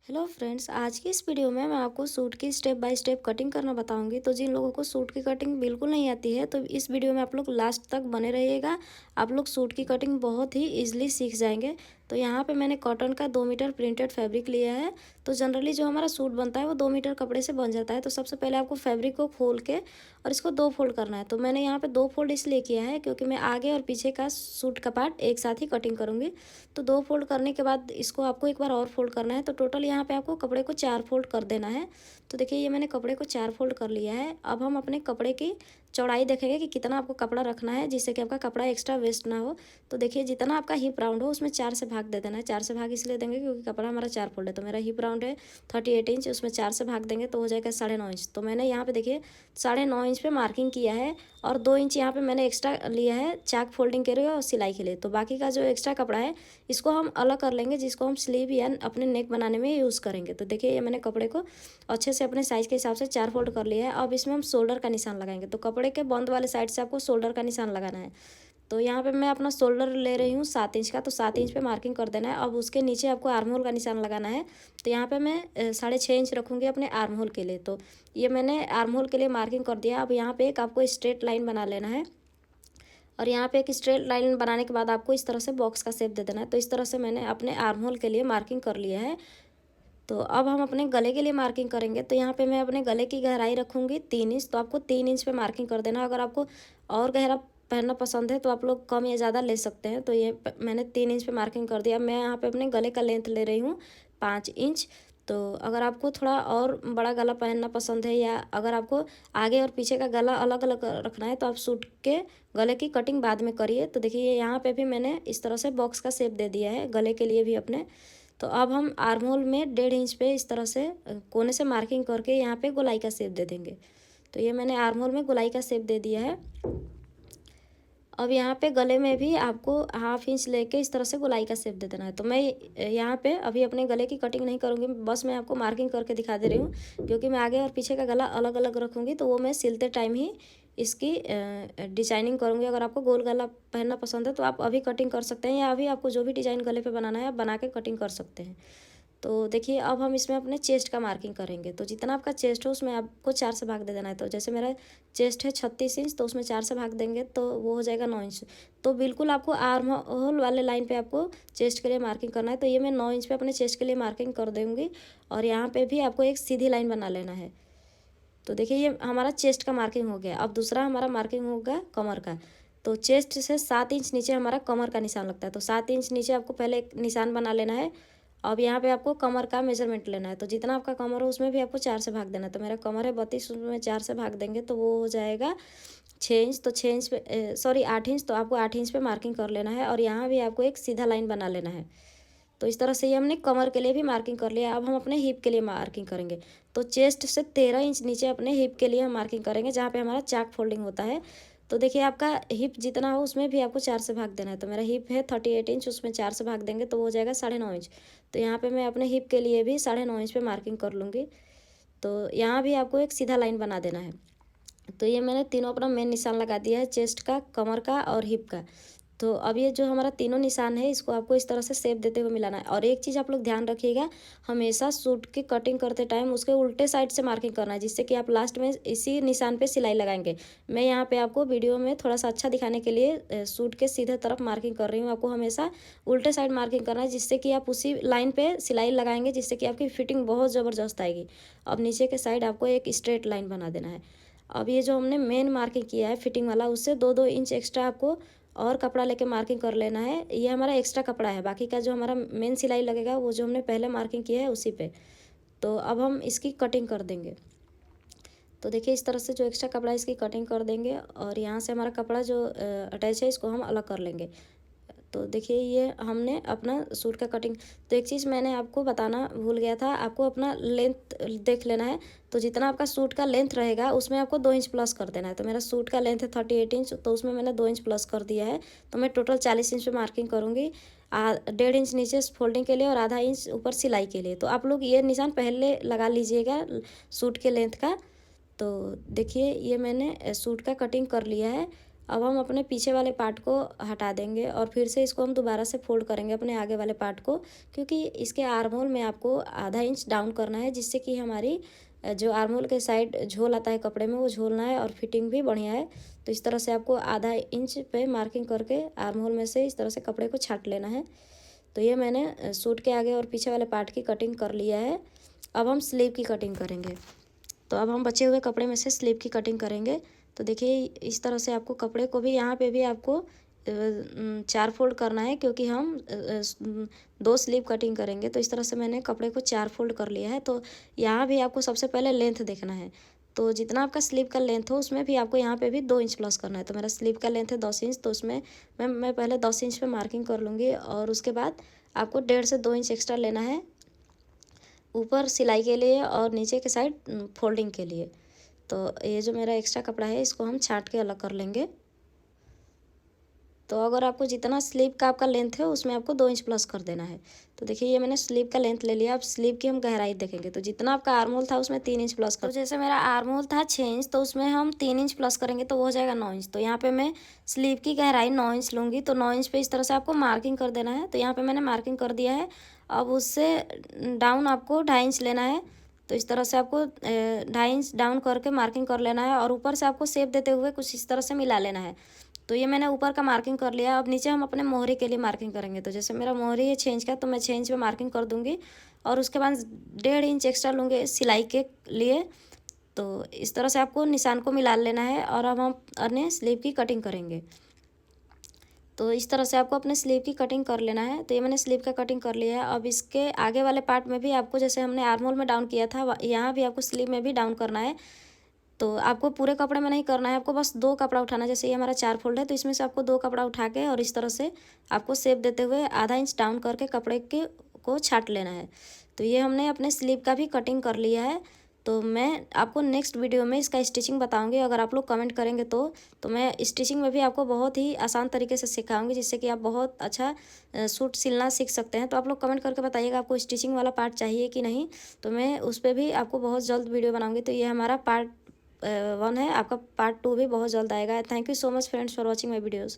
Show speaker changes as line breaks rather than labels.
Hello friends, आज की इस वीडियो में मैं आपको सूट की स्टेप बाय स्टेप कटिंग करना बताऊंगी। तो जिन लोगों को सूट की कटिंग बिल्कुल नहीं आती है तो इस वीडियो में आप लोग लास्ट तक बने रहिएगा। आप लोग सूट की कटिंग बहुत ही इजीली सीख जाएंगे। तो यहाँ पे मैंने कॉटन का 2 मीटर प्रिंटेड फैब्रिक लिया है। तो जनरली जो हमारा सूट बनता है वो 2 मीटर कपड़े से बन जाता है। तो सबसे पहले आपको फैब्रिक को खोल के और इसको 2 फोल्ड करना है। तो मैंने यहाँ पे 2 फोल्ड इसलिए किया है क्योंकि मैं आगे और पीछे का सूट का पार्ट एक साथ ही कटिंग करूँगी। तो 2 फोल्ड करने के बाद इसको आपको एक बार और फोल्ड करना है। तो टोटल यहाँ पे आपको कपड़े को 4 फोल्ड कर देना है। तो देखिए ये मैंने कपड़े को 4 फोल्ड कर लिया है। अब हम अपने कपड़े की चौड़ाई देखेंगे कि कितना आपको कपड़ा रखना है जिससे कि आपका कपड़ा एक्स्ट्रा वेस्ट ना हो। तो देखिए जितना आपका हिप राउंड हो उसमें 4 से भाग दे देना है। 4 से भाग इसलिए देंगे क्योंकि कपड़ा हमारा 4 फोल्ड है। तो मेरा हिप राउंड है 38 इंच, उसमें 4 से भाग देंगे तो हो जाएगा 9.5 इंच। तो मैंने यहाँ पे देखिए 9.5 इंच पे मार्किंग किया है और 2 इंच यहाँ पे मैंने एक्स्ट्रा लिया है चाक फोल्डिंग के लिए और सिलाई के लिए। तो बाकी का जो एक्स्ट्रा कपड़ा है इसको हम अलग कर लेंगे, जिसको हम स्लीव या अपने नेक बनाने में यूज़ करेंगे। तो देखिए ये मैंने कपड़े को अच्छे से अपने साइज़ के हिसाब से 4 फोल्ड कर लिया है। अब इसमें हम शोल्डर का निशान लगाएंगे। तो कपड़े के बंद वाले साइड से आपको शोल्डर का निशान लगाना है। तो यहाँ पे मैं अपना शोल्डर ले रही हूँ 7 इंच का। तो 7 इंच पे मार्किंग कर देना है। अब उसके नीचे आपको आर्म होल का निशान लगाना है। तो यहाँ पे मैं 6.5 इंच रखूँगी अपने आर्म होल के लिए। तो ये मैंने आर्म होल के लिए मार्किंग कर दिया। अब यहाँ पे एक आपको स्ट्रेट लाइन बना लेना है और यहाँ पे एक स्ट्रेट लाइन बनाने के बाद आपको इस तरह से बॉक्स का शेप दे देना है। तो इस तरह से मैंने अपने आर्म होल के लिए मार्किंग कर लिया है। तो अब हम अपने गले के लिए मार्किंग करेंगे। तो यहाँ पे मैं अपने गले की गहराई रखूँगी 3 इंच। तो आपको 3 इंच पे मार्किंग कर देना। अगर आपको और गहरा पहनना पसंद है तो आप लोग कम या ज़्यादा ले सकते हैं। तो ये मैंने 3 इंच पे मार्किंग कर दिया। मैं यहाँ पे अपने गले का लेंथ ले रही हूँ 5 इंच। तो अगर आपको थोड़ा और बड़ा गला पहनना पसंद है या अगर आपको आगे और पीछे का गला अलग अलग रखना है तो आप सूट के गले की कटिंग बाद में करिए। तो देखिए यहाँ पे भी मैंने इस तरह से बॉक्स का शेप दे दिया है गले के लिए भी अपने। तो अब हम आर्म होल में 1.5 इंच पे इस तरह से कोने से मार्किंग करके यहाँ पे गोलाई का शेप दे देंगे। तो ये मैंने आर्म होल में गोलाई का शेप दे दिया है। अब यहाँ पे गले में भी आपको 1/2 इंच लेके इस तरह से गोलाई का शेप दे देना है। तो मैं यहाँ पे अभी अपने गले की कटिंग नहीं करूँगी, बस मैं आपको मार्किंग करके दिखा दे रही हूँ क्योंकि मैं आगे और पीछे का गला अलग अलग रखूँगी। तो वो मैं सिलते टाइम ही इसकी डिजाइनिंग करूँगी। अगर आपको गोल गला पहनना पसंद है तो आप अभी कटिंग कर सकते हैं या अभी आपको जो भी डिज़ाइन गले पे बनाना है आप बना के कटिंग कर सकते हैं। तो देखिए अब हम इसमें अपने चेस्ट का मार्किंग करेंगे। तो जितना आपका चेस्ट हो उसमें आपको 4 से भाग दे देना है। तो जैसे मेरा चेस्ट है 36 इंच, तो उसमें 4 से भाग देंगे तो वो हो जाएगा 9 इंच। तो बिल्कुल आपको आर्म होल वाले लाइन पे आपको चेस्ट के लिए मार्किंग करना है। तो ये मैं 9 इंच पे अपने चेस्ट के लिए मार्किंग कर दूँगी और यहाँ पे भी आपको एक सीधी लाइन बना लेना है। तो देखिए ये हमारा चेस्ट का मार्किंग हो गया। अब दूसरा हमारा मार्किंग होगा कमर का। तो चेस्ट से 7 इंच नीचे हमारा कमर का निशान लगता है। तो 7 इंच नीचे आपको पहले एक निशान बना लेना है। अब यहाँ पे आपको कमर का मेजरमेंट लेना है। तो जितना आपका कमर हो उसमें भी आपको 4 से भाग देना है। तो मेरा कमर है 32, उसमें 4 से भाग देंगे तो वो हो जाएगा 6 इंच। तो 6 इंच पे सॉरी 8 इंच। तो आपको 8 इंच पे मार्किंग कर लेना है और यहाँ भी आपको एक सीधा लाइन बना लेना है। तो इस तरह से ये हमने कमर के लिए भी मार्किंग कर लिया। अब हम अपने हिप के लिए मार्किंग करेंगे। तो चेस्ट से 13 इंच नीचे अपने हिप के लिए हम मार्किंग करेंगे जहाँ पे हमारा चाक फोल्डिंग होता है। तो देखिए आपका हिप जितना हो उसमें भी आपको 4 से भाग देना है। तो मेरा हिप है 38 इंच, उसमें 4 से भाग देंगे तो वो हो जाएगा 9.5 इंच। तो यहाँ पे मैं अपने हिप के लिए भी 9.5 इंच पे मार्किंग कर लूँगी। तो यहाँ भी आपको एक सीधा लाइन बना देना है। तो ये मैंने तीनों अपना मेन निशान लगा दिया है, चेस्ट का, कमर का और हिप का। तो अब ये जो हमारा तीनों निशान है इसको आपको इस तरह से शेप देते हुए मिलाना है। और एक चीज़ आप लोग ध्यान रखिएगा, हमेशा सूट की कटिंग करते टाइम उसके उल्टे साइड से मार्किंग करना है जिससे कि आप लास्ट में इसी निशान पे सिलाई लगाएंगे। मैं यहाँ पे आपको वीडियो में थोड़ा सा अच्छा दिखाने के लिए सूट के सीधे तरफ मार्किंग कर रही हूँ। आपको हमेशा उल्टे साइड मार्किंग करना है जिससे कि आप उसी लाइन पर सिलाई लगाएंगे जिससे कि आपकी फिटिंग बहुत ज़बरदस्त आएगी। अब नीचे के साइड आपको एक स्ट्रेट लाइन बना देना है। अब ये जो हमने मेन मार्किंग किया है फिटिंग वाला, उससे 2-2 इंच एक्स्ट्रा आपको और कपड़ा लेके मार्किंग कर लेना है। ये हमारा एक्स्ट्रा कपड़ा है, बाकी का जो हमारा मेन सिलाई लगेगा वो जो हमने पहले मार्किंग किया है उसी पे। तो अब हम इसकी कटिंग कर देंगे। तो देखिए इस तरह से जो एक्स्ट्रा कपड़ा है इसकी कटिंग कर देंगे और यहाँ से हमारा कपड़ा जो अटैच है इसको हम अलग कर लेंगे। तो देखिए ये हमने अपना सूट का कटिंग। तो एक चीज़ मैंने आपको बताना भूल गया था, आपको अपना लेंथ देख लेना है। तो जितना आपका सूट का लेंथ रहेगा उसमें आपको 2 इंच प्लस कर देना है। तो मेरा सूट का लेंथ है 38 इंच, तो उसमें मैंने 2 इंच प्लस कर दिया है। तो मैं टोटल 40 इंच पे मार्किंग करूँगी। 1.5 इंच नीचे फोल्डिंग के लिए और आधा इंच ऊपर सिलाई के लिए। तो आप लोग ये निशान पहले लगा लीजिएगा सूट के लेंथ का। तो देखिए ये मैंने सूट का कटिंग कर लिया है। अब हम अपने पीछे वाले पार्ट को हटा देंगे और फिर से इसको हम दोबारा से फोल्ड करेंगे अपने आगे वाले पार्ट को, क्योंकि इसके आर्म होल में आपको आधा इंच डाउन करना है, जिससे कि हमारी जो आर्म होल के साइड झोल आता है कपड़े में वो झोलना है और फिटिंग भी बढ़िया है। तो इस तरह से आपको आधा इंच पे मार्किंग करके आर्म होल में से इस तरह से कपड़े को छाट लेना है। तो ये मैंने सूट के आगे और पीछे वाले पार्ट की कटिंग कर लिया है। अब हम स्लीव की कटिंग करेंगे। तो अब हम बचे हुए कपड़े में से स्लीव की कटिंग करेंगे। तो देखिए इस तरह से आपको कपड़े को भी यहाँ पे भी आपको 4 फोल्ड करना है, क्योंकि हम 2 स्लीव कटिंग करेंगे। तो इस तरह से मैंने कपड़े को 4 फोल्ड कर लिया है। तो यहाँ भी आपको सबसे पहले लेंथ देखना है। तो जितना आपका स्लीव का लेंथ हो उसमें भी आपको यहाँ पे भी 2 इंच प्लस करना है। तो मेरा स्लीव का लेंथ है 10 इंच, तो उसमें मैं पहले 10 इंच पे मार्किंग कर लूँगी और उसके बाद आपको 1.5 से 2 इंच एक्स्ट्रा लेना है ऊपर सिलाई के लिए और नीचे के साइड फोल्डिंग के लिए। तो ये जो मेरा एक्स्ट्रा कपड़ा है इसको हम छाट के अलग कर लेंगे। तो अगर आपको जितना स्लीव का आपका लेंथ है उसमें आपको 2 इंच प्लस कर देना है। तो देखिए ये मैंने स्लीव का लेंथ ले लिया। अब स्लीव की हम गहराई देखेंगे। तो जितना आपका आर्म होल था उसमें 3 इंच प्लस कर, तो जैसे मेरा आर्म होल था 6 इंच, तो उसमें हम 3 इंच प्लस करेंगे तो वो हो जाएगा 9 इंच। तो यहाँ पे मैं स्लीव की गहराई 9 इंच लूँगी। तो 9 इंच पे इस तरह से आपको मार्किंग कर देना है। तो यहाँ पर मैंने मार्किंग कर दिया है। अब उससे डाउन आपको 2.5 इंच लेना है। तो इस तरह से आपको 2.5 इंच डाउन करके मार्किंग कर लेना है और ऊपर से आपको शेप देते हुए कुछ इस तरह से मिला लेना है। तो ये मैंने ऊपर का मार्किंग कर लिया। अब नीचे हम अपने मोहरी के लिए मार्किंग करेंगे। तो जैसे मेरा मोहरी है 6 इंच का, तो मैं 6 इंच पे मार्किंग कर दूंगी और उसके बाद 1.5 इंच एक्स्ट्रा लूँगी सिलाई के लिए। तो इस तरह से आपको निशान को मिला लेना है और अब हम अपने स्लीव की कटिंग करेंगे। तो इस तरह से आपको अपने स्लीव की कटिंग कर लेना है। तो ये मैंने स्लीव का कटिंग कर लिया है। अब इसके आगे वाले पार्ट में भी आपको जैसे हमने आर्म होल में डाउन किया था यहाँ भी आपको स्लीव में भी डाउन करना है। तो आपको पूरे कपड़े में नहीं करना है, आपको बस 2 कपड़ा उठाना है। जैसे ये हमारा 4 फोल्ड है तो इसमें से आपको 2 कपड़ा उठा के और इस तरह से आपको शेप देते हुए आधा इंच डाउन करके कपड़े के को छाट लेना है। तो ये हमने अपने स्लीव का भी कटिंग कर लिया है। तो मैं आपको नेक्स्ट वीडियो में इसका स्टिचिंग बताऊंगी। अगर आप लोग कमेंट करेंगे तो मैं स्टिचिंग में भी आपको बहुत ही आसान तरीके से सिखाऊंगी, जिससे कि आप बहुत अच्छा सूट सिलना सीख सकते हैं। तो आप लोग कमेंट करके बताइएगा आपको स्टिचिंग वाला पार्ट चाहिए कि नहीं। तो मैं उस पर भी आपको बहुत जल्द वीडियो बनाऊंगी। तो ये हमारा पार्ट 1 है। आपका पार्ट 2 भी बहुत जल्द आएगा। Thank you so much friends for watching my videos.